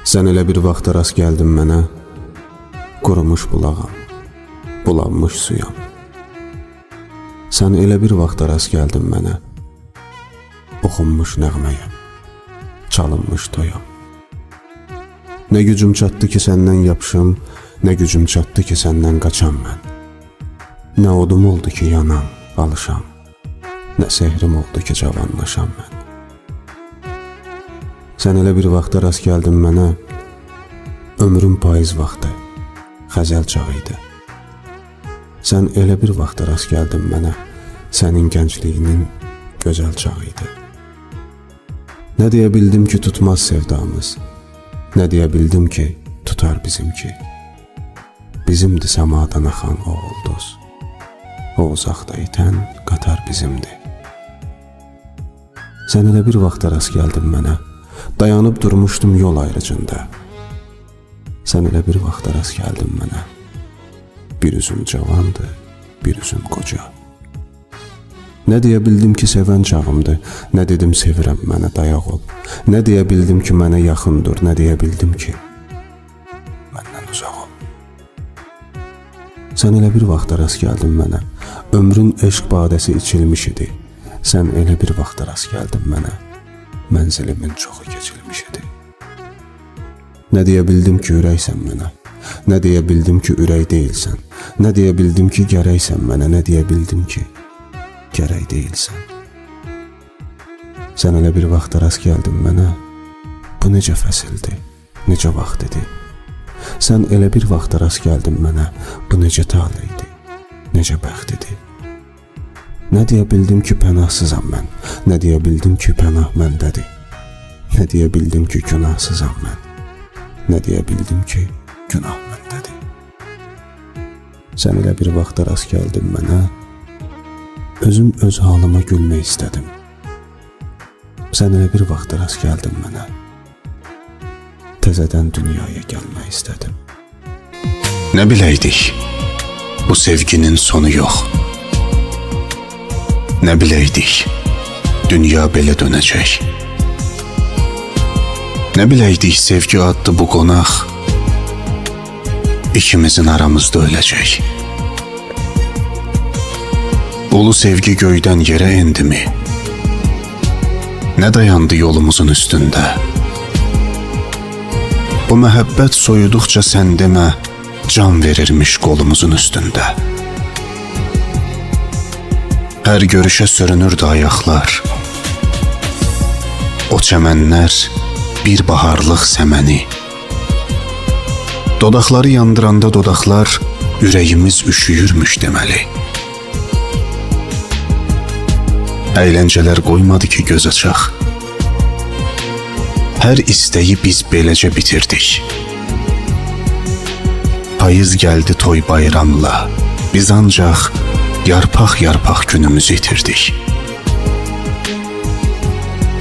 Sən elə bir vaxta rast gəldin mənə, qurumuş bulağam, bulanmış suyam. Sən elə bir vaxta rast gəldin mənə, oxunmuş nəğməyəm, çalınmış toyam. Nə gücüm çatdı ki səndən yapışım, nə gücüm çatdı ki səndən qaçam mən. Nə odum oldu ki yanam, alışam, nə sehrim oldu ki cavanlaşam mən. Sən elə bir vaxta rast gəldin mənə, ömrüm payız vaxtı, xəzəl çağı idi. Sən elə bir vaxta rast gəldin mənə, sənin gəncliyinin gözəl çağı idi. Nə deyə bildim ki tutmaz sevdamız, nə deyə bildim ki tutar bizimki. Bizimdi səmadan axan o ulduz, o uzaqda itən qatar bizimdi. Sən elə bir vaxta rast gəldin mənə, dayanıb durmuşdum yol ayrıcında. Sən elə bir vaxta rast gəldin mənə, bir üzüm cavandı, bir üzüm qoca. Nə deyə bildim ki sevən çağımdır, nə dedim sevirəm mənə dayaq ol. Nə deyə bildim ki mənə yaxındır, nə deyə bildim ki məndən uzaq ol. Sən elə bir vaxta rast gəldin mənə, ömrün eşq badəsi içilmiş idi. Sən elə bir vaxta rast gəldin mənə, mənzilimin çoxu keçilmiş idi. Nə deyə bildim ki ürəksən mənə, nə deyə bildim ki ürək deyilsən, nə deyə bildim ki gərəksən mənə, nə deyə bildim ki gərək deyilsən. Sən elə bir vaxta rast gəldin mənə, bu necə fəsildir, necə vaxt idi. Sən elə bir vaxta rast gəldin mənə, bu necə tale idi, necə bəxt idi. Nə deyə bildim ki pənahsızam mən, nə deyə bildim ki pənah məndədir. Nə deyə bildim ki günahsızam mən, nə deyə bildim ki günah məndədir. Sən elə bir vaxta rast gəldin mənə, özüm öz halıma gülmək istədim. Sən elə bir vaxta rast gəldin mənə, təzədən dünyaya gəlmək istədim. Nə biləydik, bu sevginin sonu yox. Nə biləydik, dünya belə dönəcək. Nə biləydik sevgi adlı bu qonaq ikimizin aramızda öləcək. Ulu sevgi göydən yerə endimi? Nə dayandı yolumuzun üstündə? Bu məhəbbət soyuduqca sən demə, can verirmiş qolumuzun üstündə. Hər görüşə sürünürdü ayaqlar. O çəmənlər bir baharlıq səməni. Dodaqları yandıranda dodaqlar ürəyimiz üşüyürmüş deməli. Əyləncələr qoymadı ki göz açaq. Hər istəyi biz beləcə bitirdik. Payız gəldi toy bayramla, biz ancaq yarpaq-yarpaq günümüzü itirdik.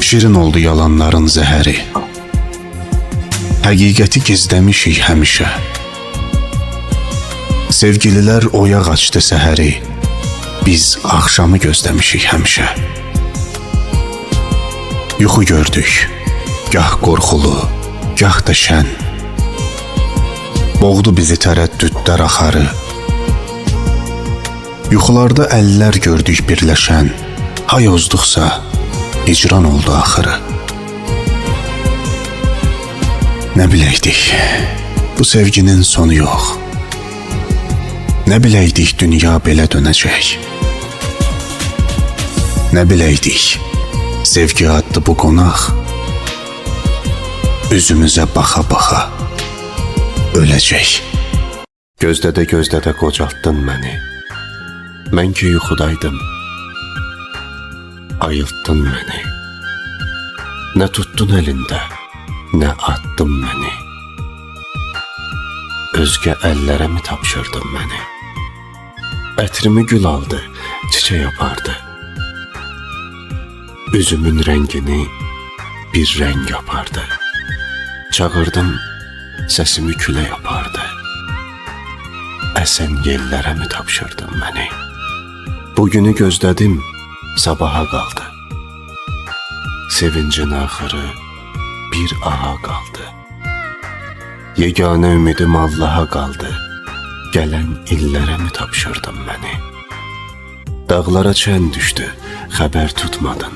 Şirin oldu yalanların zəhəri. Həqiqəti gizləmişik həmişə. Sevgililər oyaq açdı səhəri. Biz axşamı gözləmişik həmişə. Yuxu gördük, gah qorxulu, gah da şən. Boğdu bizi tərəddüdlər axarı. Yuxularda əllər gördük birləşən. Hay ozduqsa hicran oldu axırı. Nə biləydik, bu sevginin sonu yox. Nə biləydik dünya belə dönəcək. Nə biləydik sevgi adlı bu qonaq üzümüzə baxa-baxa öləcək. Gözlədə qocaltdın məni. Mən ki yuxudaydım, ayıltdın məni. Nə tuttun əlində, nə attın məni. Özgə əllərə mi tapşırdın məni? Ətrimi gül aldı, çiçək apardı. Üzümün rəngini bir rəng yapardı. Çağırdım, səsimi külə yapardı. Əsən yellərə mi tapşırdın məni? Bugünü gözlədim, sabaha qaldı. Sevincin axırı bir aha qaldı. Yeganə ümidim Allaha qaldı. Gələn illərə mi tapşırdın məni? Dağlara çən düşdü, xəbər tutmadın.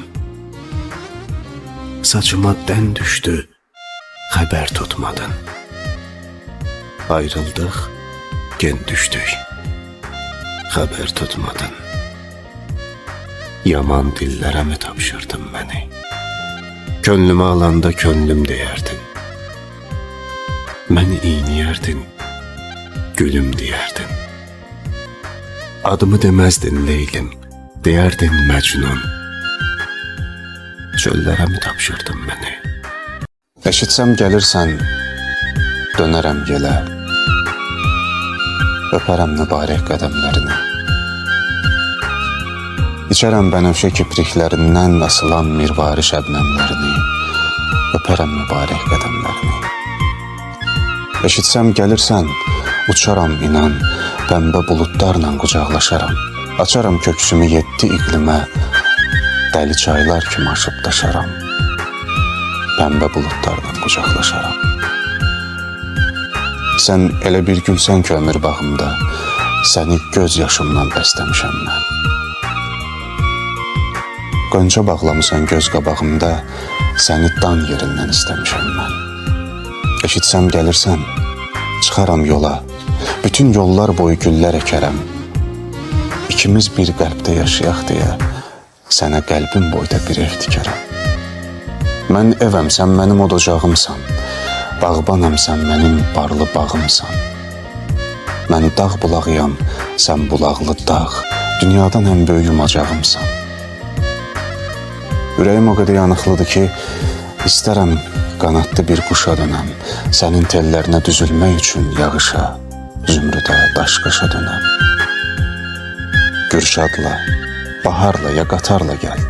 Saçıma dən düşdü, xəbər tutmadın. Ayrıldıq, gen düşdük, xəbər tutmadın. Yaman dillərə mi tapşırdın məni? Könlümü alanda könlüm deyərdin. Məni iyniyərdin, gülüm deyərdin. Adımı deməzdin Leylim, deyərdin Məcnun. Çöllərə mi tapşırdın məni? Eşitsəm gəlirsən, dönərəm yelə. Öpərəm mübarək qədəmlərini. İçərəm bənövşə kipriklərindən asılan mirvari şəbnəmlərini. Öpərəm mübarək qədəmlərini. Eşitsəm gəlirsən, uçaram inan, pəmbə buludlarla qucaqlaşaram. Açaram köksümü 7 iqlimə, dəli çaylar kimi aşıb daşaram. Pəmbə buludlarla qucaqlaşaram. Sən elə bir gülsən ki ömür bağımda, səni göz yaşımdan bəstəmişəm mən. Qönçə bağlamısan göz qabağımda, səni dan yerindən istəmişəm mən. Eşitsəm gəlirsən, çıxaram yola, bütün yollar boyu güllər əkərəm. İkimiz bir qəlbdə yaşayaq deyə, sənə qəlbim boyda bir ev tikərəm. Mən evəm, sən mənim od ocağımsan, bağbanam, sən mənim barlı bağımsan. Mən dağ bulağıyam, sən bulaqlı dağ, dünyadan ən böyük yumacağımsan. Ürəyim o qədər yanıqlıdır ki, istərəm qanadlı bir quşa dönəm, sənin tellərinə düzülmək üçün yağışa, zümrüdə, daşqaşa dönəm. Gürşadla, baharla ya qatarla gəl,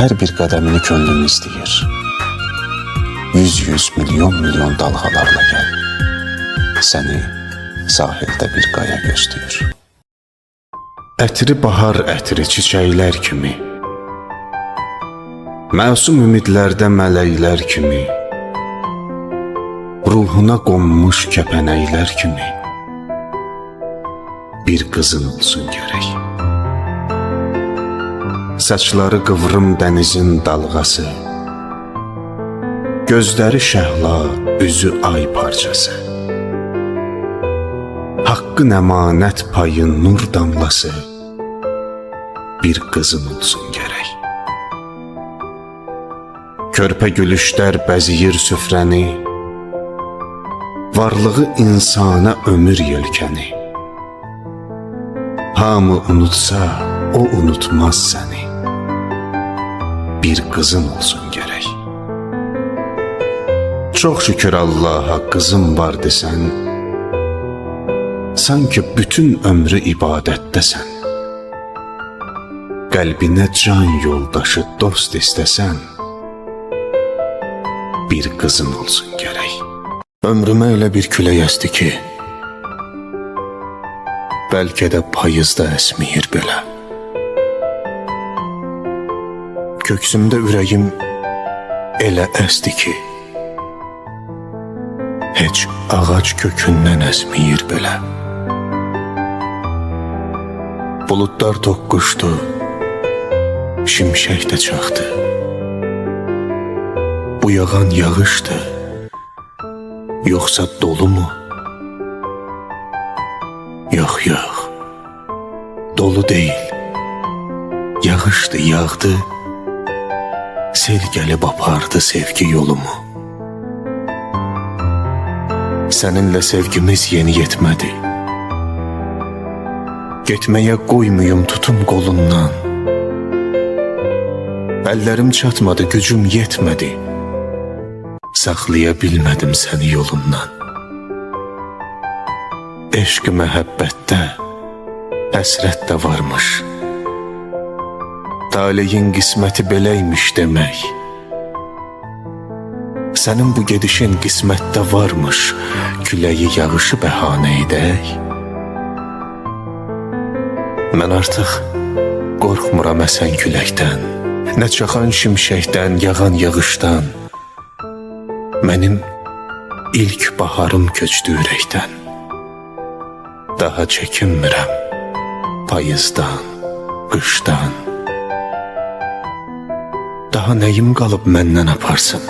hər bir qədəmini könlüm istəyir. 100 milyon dalğalarla gəl, səni sahildə bir qaya gözləyir. Ətri bahar ətri çiçəklər kimi, məsum ümidlərdə mələklər kimi, ruhuna qonmuş kəpənəklər kimi, bir qızın olsun gərək. Saçları qıvrım dənizin dalğası, gözləri şəhla, üzü ay parçası, haqqın əmanət payı nur damlası, bir qızın olsun gərək. Körpə gülüşlər bəziyir süfrəni, varlığı insana ömür yelkəni. Hamı unutsa, o unutmaz səni, bir qızın olsun gərək. Çox şükür Allaha qızım var desən, sanki bütün ömrü ibadətdəsən. Qəlbinə can yoldaşı, dost istəsən, bir qızın olsun gərək. Ömrümə elə bir külək əsdi ki, bəlkə də payızda əsməyir belə. Köksümdə ürəyim elə əsdi ki, heç ağac kökündən əsməyir belə. Buludlar toqquşdu, şimşək də çaxdı. Bu yağan yağışdı, yoxsa dolu mu? Yox, dolu deyil. Yağışdı, yağdı, sel gəlib apardı sevgi yolumu. Səninlə sevgimiz yeni yetmədi. Getməyə qoymuyum tutum qolundan. Əllərim çatmadı, gücüm yetmədi. Saxlaya bilmədim səni yolundan. Eşq məhəbbətdə həsrət də varmış. Taleyin qisməti beləymiş demək. Sənin bu gedişin qismətdə varmış, küləyi yağışı bəhanə edək. Mən artıq qorxmuram əsən küləkdən, nə çaxan şimşəkdən, yağan yağışdan. Mənim ilk baharım köçdü ürəkdən. Daha çəkinmirəm payızdan, qışdan. Daha nəyim qalıb məndən aparsın?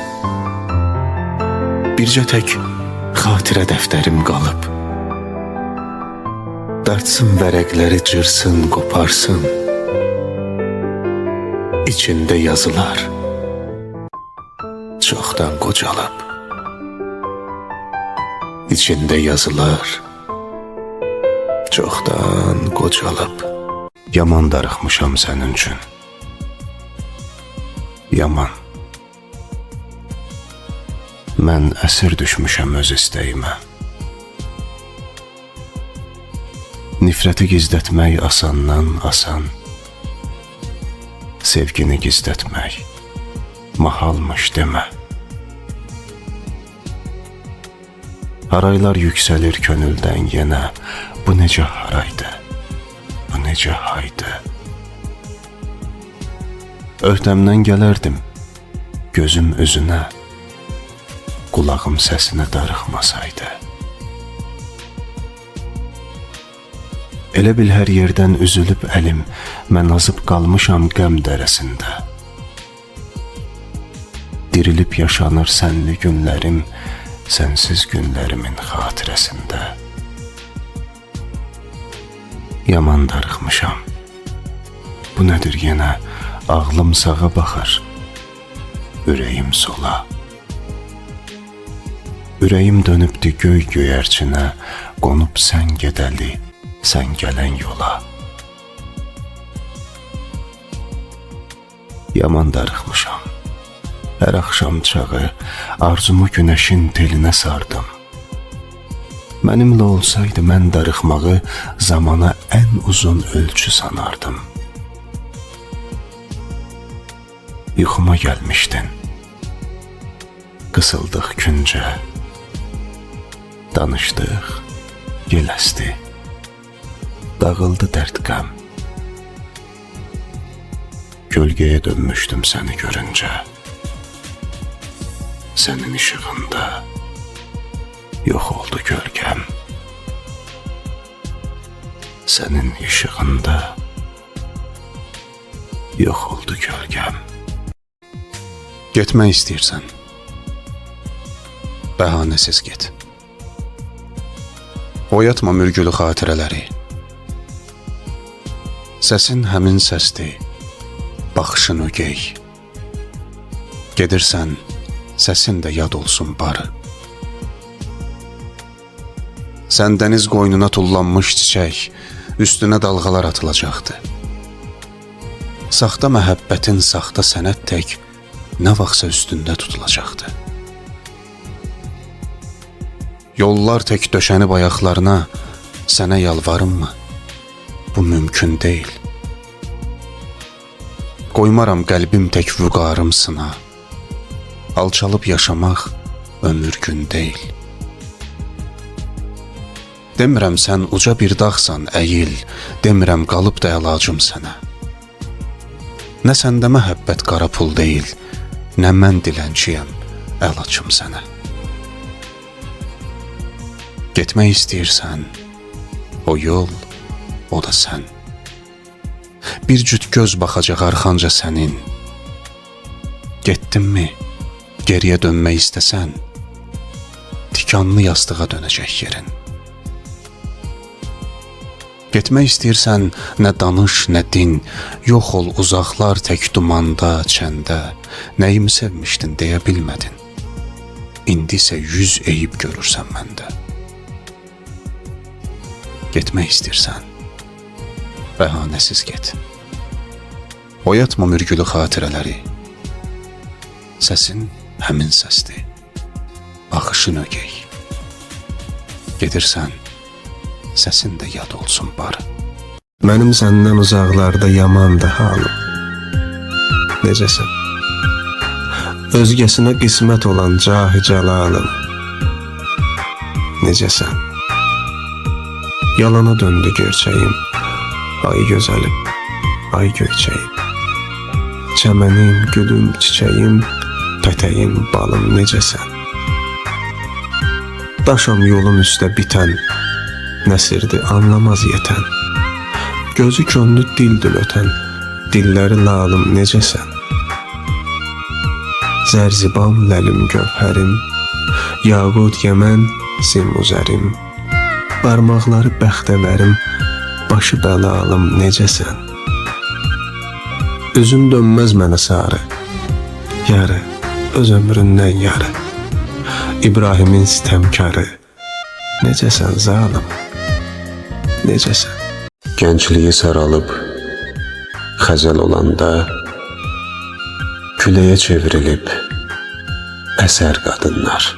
Bircə tək xatirə dəftərim qalıb. Dartsın vərəqləri, cırsın, qoparsın. İçində yazılar çoxdan qocalıb. İçində yazılar çoxdan qocalıb. Yaman darıxmışam sənin üçün. Yaman. Mən əsir düşmüşəm öz istəyimə. Nifrəti gizlətmək asandan asan. Sevgini gizlətmək mahalmış demə. Haraylar yüksəlir könüldən yenə. Bu necə haraydı, bu necə haydı. Öhdəmdən gələrdim gözüm üzünə, qulağım səsinə darıxmasaydı. Elə bil hər yerdən üzülüb əlim, mən azıb qalmışam qəm dərəsində. Dirilib yaşanır sənli günlərim, sənsiz günlərimin xatirəsində. Yaman darıxmışam. Bu nədir yenə? Ağlım sağa baxır, ürəyim sola. Ürəyim dönübdü göy göyərçinə, qonub sən gedəli, sən gələn yola. Yaman darıxmışam. Hər axşam çağı arzumu günəşin telinə sardım. Mənimlə olsaydı mən darıxmağı zamana ən uzun ölçü sanardım. Yuxuma gəlmişdin. Qısıldıq küncə. Danışdıq, yel əsdi. Dağıldı dərd qəm. Gölgəyə dönmüşdüm səni görüncə. Sənin işığında yox oldu gölgəm. Sənin işığında yox oldu gölgəm. Getmək istəyirsən, bəhanəsiz get. Oyatma mürgülü xatirələri. Səsin həmin səsdir, baxışın ögey. Gedirsən, səsin də yad olsun barı. Sən dəniz qoynuna tullanmış çiçək, üstünə dalğalar atılacaqdı. Saxta məhəbbətin saxta sənət tək nə vaxtsa üstündə tutulacaqdı. Yollar tək döşənib ayaqlarına, sənə yalvarımmı? Bu mümkün deyil. Qoymaram qəlbim tək vüqarım sına. Alçalıb yaşamaq ömür gün deyil. Demirəm sən uca bir dağsan, əyil. Demirəm qalıb da əlacım sənə. Nə səndə məhəbbət qara pul deyil, nə mən dilənçiyəm, əl açım sənə. Getmək istəyirsən, o yol, o da sən. Bir cüt göz baxacaq arxanca sənin. Getdinmi, geriyə dönmək istəsən, tikanlı yastığa dönəcək yerin. Getmək istəyirsən, nə danış, nə din, yox ol uzaqlar tək dumanda, çəndə. Nəyimi sevmişdin deyə bilmədin. İndi isə 100 eyib görürsən məndə. Getmək istəyirsən, bəhanəsiz get. Oyatma mürgülü xatirələri. Səsin həmin səsdir, baxışın ögey. Gedirsən, səsin də yad olsun barı. Mənim səndən uzaqlarda yamandı halım. Necəsən? Özgəsinə qismət olan cahı cəlalım. Necəsən? Yalana döndü gerçəyim. Ay gözəlim, ay göyçəyim. Çəmənim, gülüm, çiçəyim, pətəyim, balım necəsən? Daşam yolun üstə bitən, nəsirdi anlamaz yetən. Gözü könlü dildil ötən, dilləri lalım necəsən? Zərzibam ləlim gövhərim, yaqut yəmən simuzərim. Barmaqları bəxtəvərim, başı bəlalım necəsən? Üzün dönməz mənə sarı, yarı, öz ömründən yarı. İbrahimin sitəmkarı, necəsən zalım, necəsən? Gəncliyi saralıb, xəzəl olanda, küləyə çevrilib, əsər qadınlar.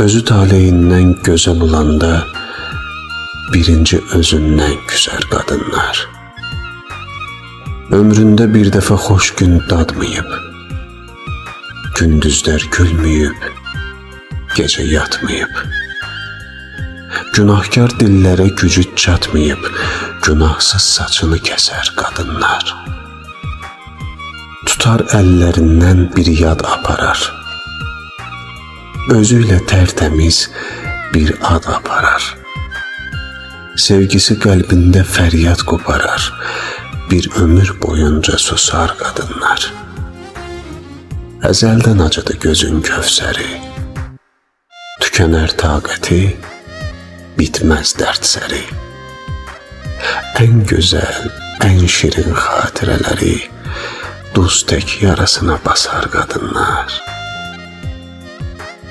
Özü taleyindən gözəl olanda, birinci özündən küsər qadınlar. Ömründə bir dəfə xoş gün dadmayıb, gündüzlər gülməyib, gecə yatmayıb. Günahkar dillərə gücü çatmayıb, günahsız saçını kəsər qadınlar. Tutar əllərindən bir yad aparar, özüylə tərtəmiz bir ad aparar. Sevgisi qəlbində fəryad qoparar, bir ömür boyunca susar qadınlar. Əzəldən acıdı gözün kövsəri, tükənər taqəti, bitməz dərd səri. Ən gözəl, ən şirin xatirələri duz tək yarasına basar qadınlar.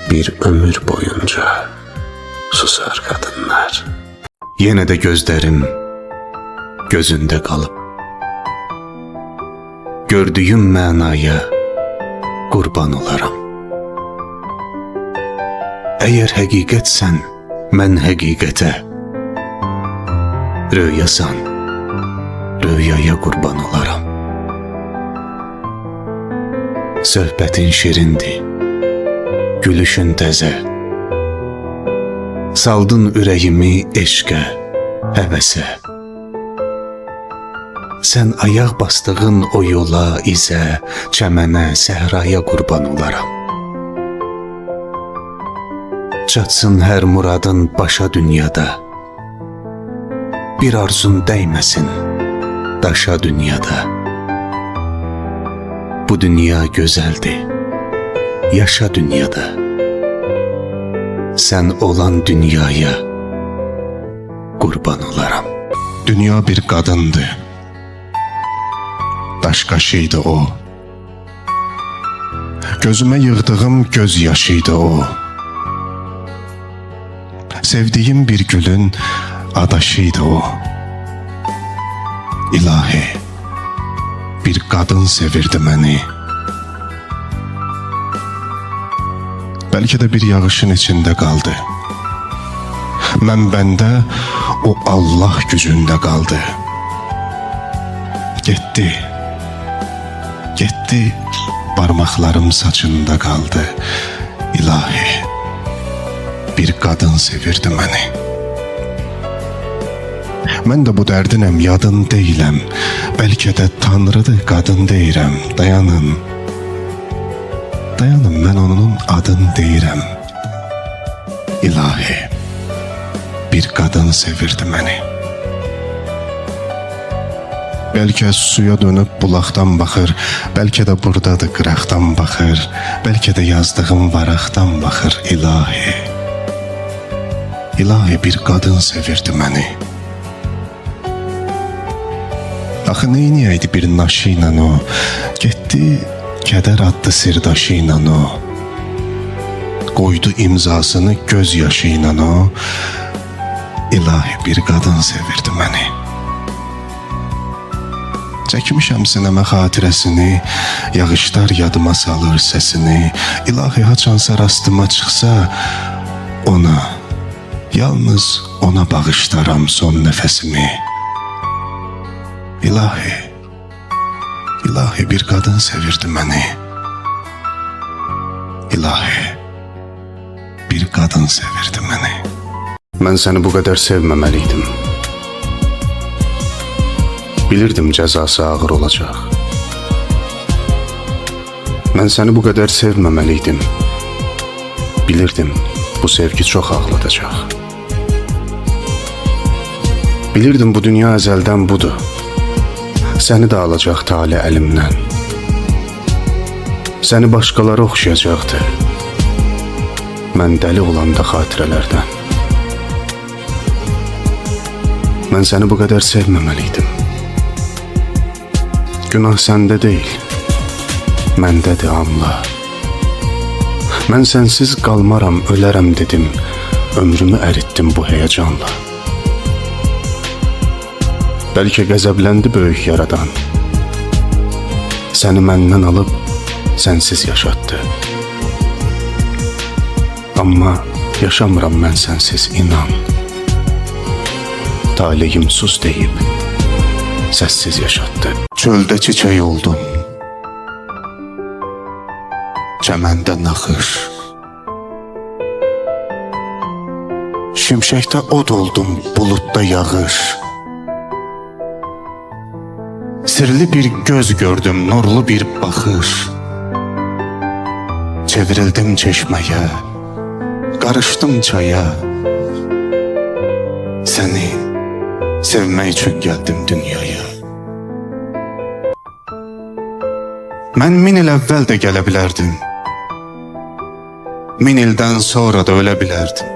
Bir ömür boyunca susar qadınlar. Yenə də gözlərim gözündə qalıb, gördüyüm mənaya qurban olaram. Əgər həqiqətsən, mən həqiqətə, röyasan, röyaya qurban olaram. Söhbətin şirindir, gülüşün təzə, saldın ürəyimi eşqə, həvəsə. Sən ayaq bastığın o yola, izə, çəmənə, səhraya qurban olaram. Çatsın hər muradın başa dünyada, bir arzun dəyməsin daşa dünyada. Bu dünya gözəldir, yaşa dünyada. Sən olan dünyaya qurban olaram. Dünya bir qadındır, daş qaşıydı o. Gözümə yığdığım göz yaşıydı o. Sevdiyim bir gülün adaşıydı o. İlahi, bir qadın sevirdi məni. Bəlkə də bir yağışın içində qaldı. Mən bəndə, o Allah gücündə qaldı. Getdi, getdi, barmaqlarım saçında qaldı. İlahi, bir qadın sevirdi məni. Mən də bu dərdinəm, yadın deyiləm. Bəlkə də Tanrıdır, qadın deyirəm. Dayanın, dayanın, mən onun adını deyirəm. İlahi, bir qadın sevirdi məni. Bəlkə suya dönüb bulaqdan baxır, bəlkə də buradadır qıraqdan baxır, bəlkə də yazdığım varaqdan baxır. İlahi, İlahi, bir qadın sevirdi məni. Axı neyniyəydi bir naşı ilə o, getdi kədər adlı sirdaşı ilə o. Qoydu imzasını göz yaşı ilə o. İlahi, bir qadın sevirdi məni. Çəkmişəm sinəmə xatirəsini, yağışlar yadıma salır səsini. İlahi, haçansa rastıma çıxsa, ona, yalnız ona bağışlaram son nəfəsimi. İlahi, İlahi, bir qadın sevirdi məni. İlahi, bir qadın sevirdi məni. Mən səni bu qədər sevməməliydim. Bilirdim cəzası ağır olacaq. Mən səni bu qədər sevməməliydim. Bilirdim Bu sevgi çox ağladacaq. Bilirdim bu dünya əzəldən budur. Səni də alacaq tale əlimdən. Səni başqaları oxşayacaqdı. Mən dəli olanda xatirələrdən. Mən səni bu qədər sevməməliydim. Günah səndə deyil, məndədir, anla. Mən sənsiz qalmaram, ölərəm dedim. Ömrümü əritdim bu həyəcanla. Bəlkə qəzəbləndi böyük yaradan. Səni məndən alıb sənsiz yaşatdı. Amma yaşamıram mən sənsiz, inan. Taleyim sus deyib səssiz yaşatdı. Çöldə çiçək oldum, çəməndə naxış. Şimşəkdə od oldum, buludda yağış. Sirli bir göz gördüm, nurlu bir baxış. Çevrildim çeşməyə, qarışdım çaya. Səni sevmək üçün gəldim dünyaya. Mən 1000 il əvvəl də gələ bilərdim. 1000 ildən sonra da ölə bilərdim.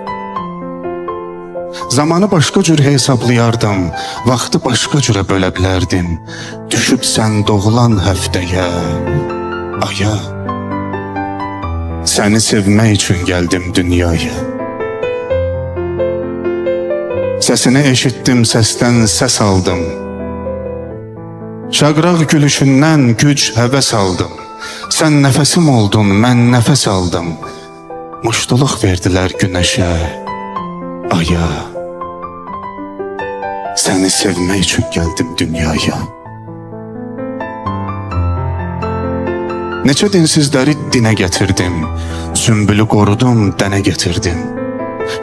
Zamanı başqa cür hesablayardım, vaxtı başqa cürə bölə bilərdim. Düşüb sən doğulan həftəyə, aya. Səni sevmək üçün gəldim dünyaya. Səsini eşitdim, səsdən səs aldım. Şaqraq gülüşündən güc, həvəs aldım. Sən nəfəsim oldun, mən nəfəs aldım. Muştuluq verdilər günəşə, aya. Səni sevmək üçün gəldim dünyaya. Neçə dinsizləri dinə gətirdim. Sümbülü qorudum, dənə gətirdim.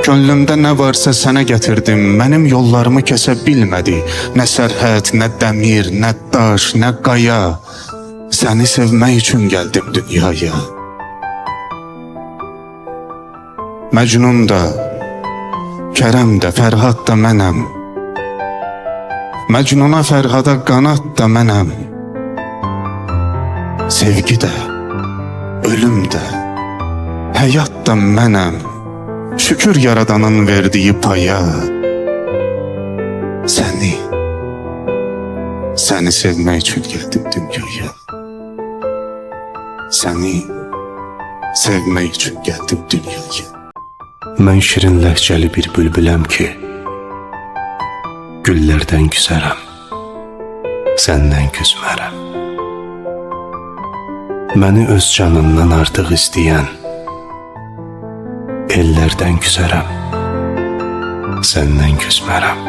Könlümdə nə varsa sənə gətirdim. Mənim yollarımı kəsə bilmədi. Nə sərhəd, nə dəmir, nə daş, nə qaya. Səni sevmək üçün gəldim dünyaya. Məcnun da, Kərəm də, Fərhad da mənəm. Məcnuna, Fərhada qanat da mənəm. Sevgi də, ölüm də, həyat da mənəm. Şükür yaradanın verdiyi paya. Səni sevmək üçün gəldim dünyaya. Səni sevmək üçün gəldim dünyaya. Mən şirin ləhcəli bir bülbüləm ki, güllərdən küsərəm, səndən küsmərəm. Məni öz canından artıq istəyən, ellərdən küsərəm, səndən küsmərəm.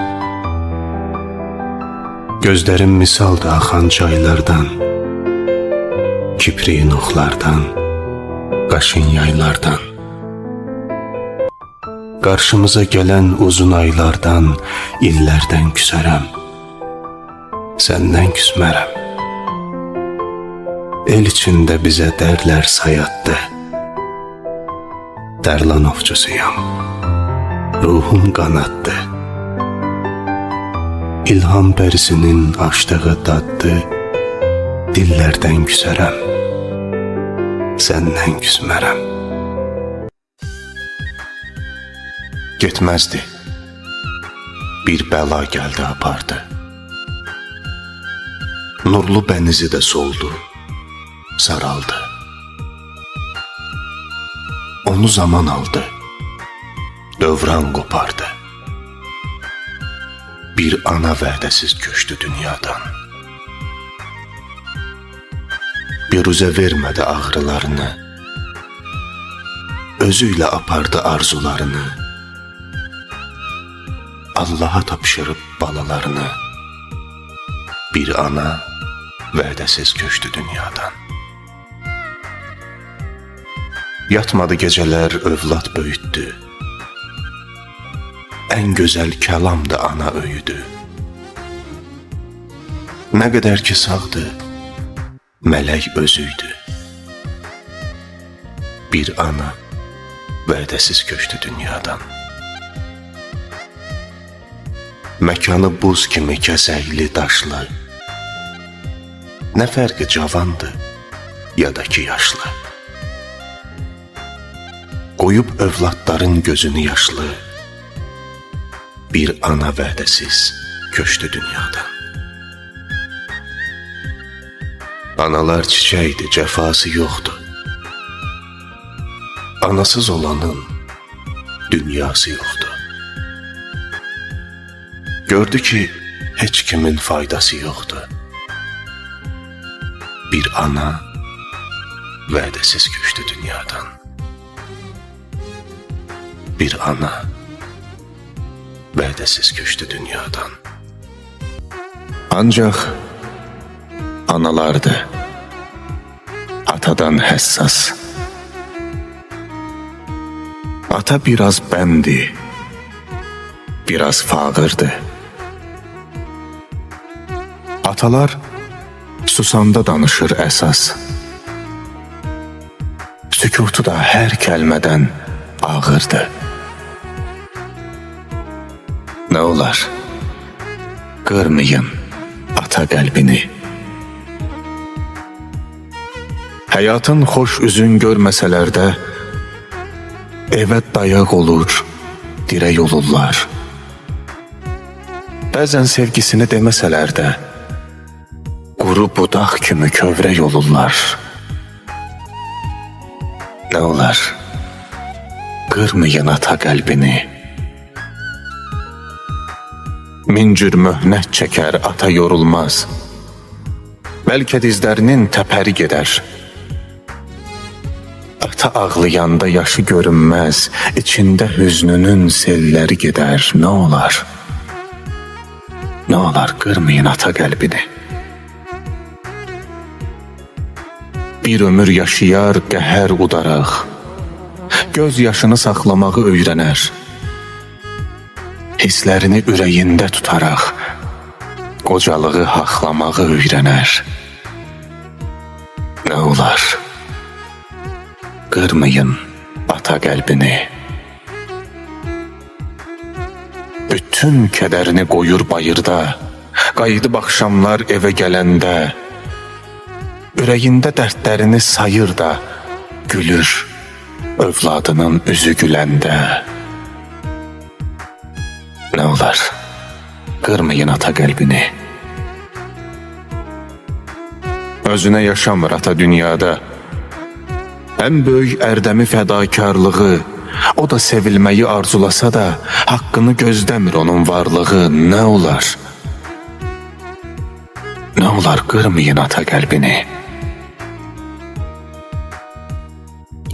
Gözlərim misaldır axan çaylardan, kipriyin oxlardan, qaşın yaylardan. Qarşımıza gələn uzun aylardan, illərdən küsərəm, səndən küsmərəm. El içində bizə dərlər sayatdı. Dərlan ovçusuyam, ruhum qanaddı. İlham pərisinin açdığı daddı. Dillərdən küsərəm, səndən küsmərəm. Getməzdi, bir bəla gəldi apardı. Nurlu bənizi də soldu, saraldı. Onu zaman aldı, dövran qopardı. Bir ana vədəsiz köçdü dünyadan. Biruzə vermədi ağrılarını, özü ilə apardı arzularını. Allaha tapşırıb balalarını. Bir ana vədəsiz köçdü dünyadan. Yatmadı gecələr, övlad böyütdü. Ən gözəl kəlam da ana öyüdü. Nə qədər ki sağdı, mələk özüydü. Bir ana vədəsiz köçdü dünyadan. Məkanı buz kimi kəsəkli daşlı, nə fərqi cavandı ya da ki yaşlı. Qoyub övladların gözünü yaşlı, bir ana vədəsiz köçdü dünyadan. Analar çiçəkdir, cəfası yoxdur. Anasız olanın dünyası yoxdur. Gördü ki, heç kimin faydası yoxdur. Bir ana vədəsiz köçdü dünyadan. Bir ana vədəsiz köçdü dünyadan. Ancaq analardır atadan həssas. Ata biraz bəndi, biraz fağırdı. Atalar susanda danışır əsas. Sükutu da hər kəlmədən ağırdı. Nə olar? Qırmayın ata qəlbini. Həyatın xoş üzün görməsələr də, evə dayaq olur, dirək olurlar. Bəzən sevgisini deməsələr də, quru budaq kimi kövrək olurlar. Nə olar? Qırmayın ata qəlbini. Min cür möhnət çəkər, ata yorulmaz. Bəlkə dizlərinin təpəri gedər. Ata ağlayanda yaşı görünməz, içində hüznünün selləri gedər. Nə olar? Nə olar? Qırmayın ata qəlbini. Bir ömür yaşayar qəhər udaraq, göz yaşını saxlamağı öyrənər. Hisslərini ürəyində tutaraq, qocalığı haqlamağı öyrənər. Nə olar? Qırmayın ata qəlbini. Bütün kədərini qoyur bayırda, qayıdıb axşamlar evə gələndə, ürəyində dərdlərini sayır da, gülür övladının üzü güləndə. Nə olar? Qırmayın ata qəlbini. Özünə yaşamır ata dünyada. Ən böyük ərdəmi fədakarlığı, o da sevilməyi arzulasa da, haqqını gözləmir onun varlığı. Nə olar? Nə olar? Qırmayın ata qəlbini.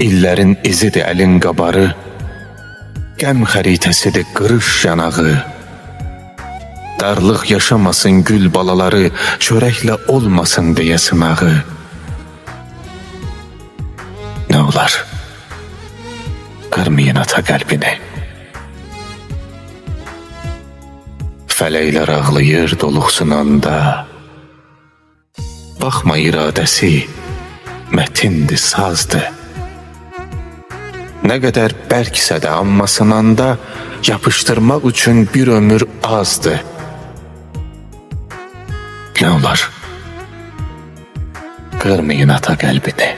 İllərin izidir əlin qabarı, qəm xəritəsidir qırış yanağı. Darlıq yaşamasın gül balaları, çörəklə olmasın deyə sınağı. Nə olar? Qırmayın ata qəlbini. Fələklər ağlayır doluxsunanda, baxma iradəsi mətindir, sazdır. Nə qədər bərksə də amma sınanda, yapışdırmaq üçün bir ömür azdır. Nə olar? Qırmayın ata qəlbini.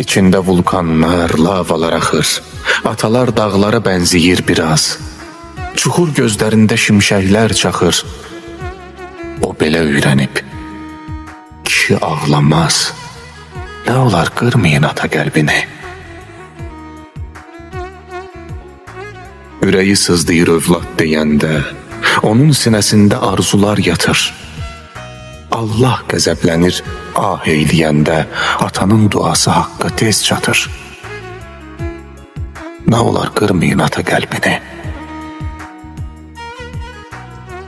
İçində vulkanlar, lavalar axır. Atalar dağlara bənziyir biraz. Çuxur gözlərində şimşəklər çaxır. O belə öyrənib, kişi ağlamaz. Nə olar? Qırmayın ata qəlbini. Ürəyi sızdıyır övlad deyəndə, onun sinəsində arzular yatır. Allah qəzəblənir ah eyləyəndə, atanın duası haqqa tez çatır. Nə olar? Qırmayın ata qəlbini.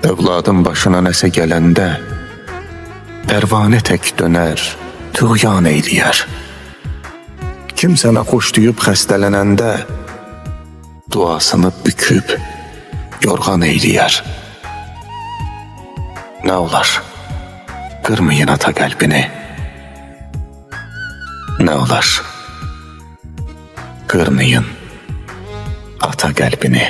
Övladın başına nəsə gələndə, pərvanə tək dönər, tuğyan eyləyər. Kim sənə xoş deyib xəstələnəndə, duasını büküb, yorğan eyləyər. Nə olar? Qırmayın ata qəlbini. Nə olar? kırmayın ata qəlbini.